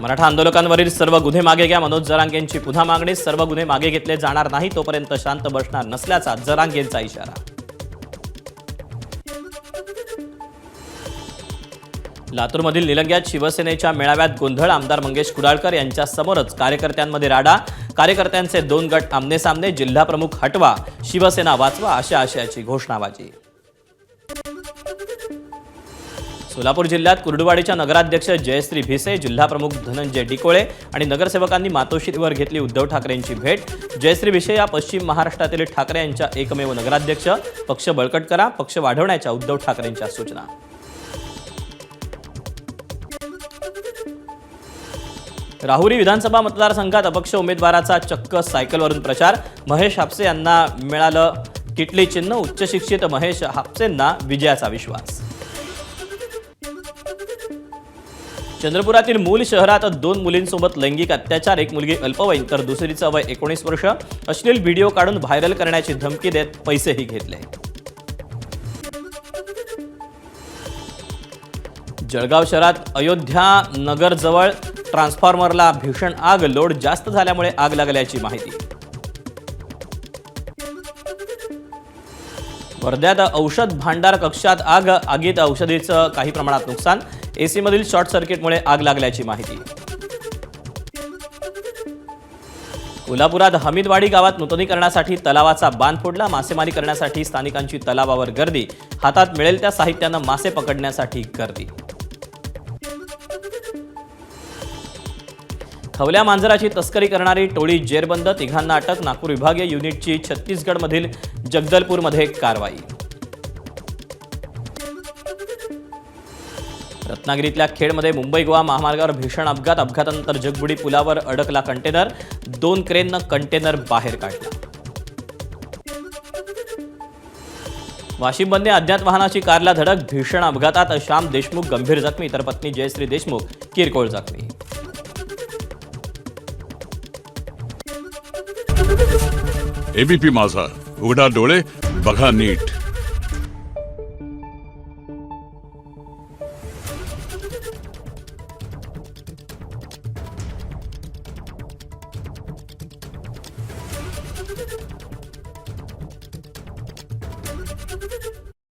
मराठा आंदोलकांवरील सर्व गुन्हे मागे घ्या. मनोज जरांगेंची पुन्हा मागणी. सर्व गुन्हे मागे घेतले जाणार नाही तोपर्यंत शांत बसणार नसल्याचा जरांगेंचा इशारा. लातूरमधील निलंग्यात शिवसेनेच्या मेळाव्यात गोंधळ. आमदार मंगेश कुडाळकर यांच्या समोरच कार्यकर्त्यांमध्ये राडा. कार्यकर्त्यांचे 2 गट आमनेसामने. जिल्हाप्रमुख हटवा, शिवसेना वाचवा अशा आशयाची घोषणाबाजी. सोलापूर जिल्ह्यात कुर्डुवाडीच्या नगराध्यक्ष जयश्री भिसे, जिल्हाप्रमुख धनंजय डिकोळे आणि नगरसेवकांनी मातोश्रीवर घेतली उद्धव ठाकरेंची भेट. जयश्री भिसे या पश्चिम महाराष्ट्रातील ठाकरे यांच्या एकमेव नगराध्यक्ष. पक्ष बळकट करा, पक्ष वाढवण्याच्या उद्धव ठाकरेंच्या सूचना. राहुरी विधानसभा मतदारसंघात अपक्ष उमेदवाराचा चक्क सायकलवरून प्रचार. महेश हापसे यांना मिळालं किटली चिन्ह. उच्च शिक्षित महेश हापसेंना विजयाचा विश्वास. चंद्रपुरातील मूल शहरात 2 मुलींसोबत लैंगिक अत्याचार. एक मुलगी अल्पवयीन तर दुसरीचं वय 19 वर्ष. अश्लील व्हिडिओ काढून व्हायरल करण्याची धमकी देत पैसेही घेतले. जळगाव शहरात अयोध्या नगरजवळ ट्रान्सफॉर्मरला भीषण आग. लोड जास्त झाल्यामुळे आग लागल्याची माहिती. वर्ध्यात औषध भांडार कक्षात आग. आगीत औषधीचं काही प्रमाणात नुकसान. एसी मधील शॉर्ट सर्किटमुळे आग लागल्याची माहिती. कोल्हापुरात हमीदवाडी गावात नूतनीकरणासाठी तलावाचा बांध फोडला. मासेमारी करण्यासाठी स्थानिकांची तलावावर गर्दी. हातात मिळेल त्या साहित्यानं मासे पकडण्यासाठी गर्दी. खवल्या मांजराची तस्करी करणारी टोळी जेरबंद. 3घांना अटक. नागपूर विभागीय युनिटची छत्तीसगडमधील जगदलपूरमध्ये कारवाई. रत्नागिरीतल्या खेडमध्ये मुंबई गोवा महामार्गावर भीषण अपघात. अपघातानंतर जगबुडी पुलावर अडकला कंटेनर. 2 क्रेननं कंटेनर बाहेर काढला. वाशिममध्ये अज्ञात वाहनाची कारला धडक. भीषण अपघातात श्याम देशमुख गंभीर जखमी तर पत्नी जयश्री देशमुख किरकोळ जखमी. एबीपी माझा, उघडा डोळे बघा नीट.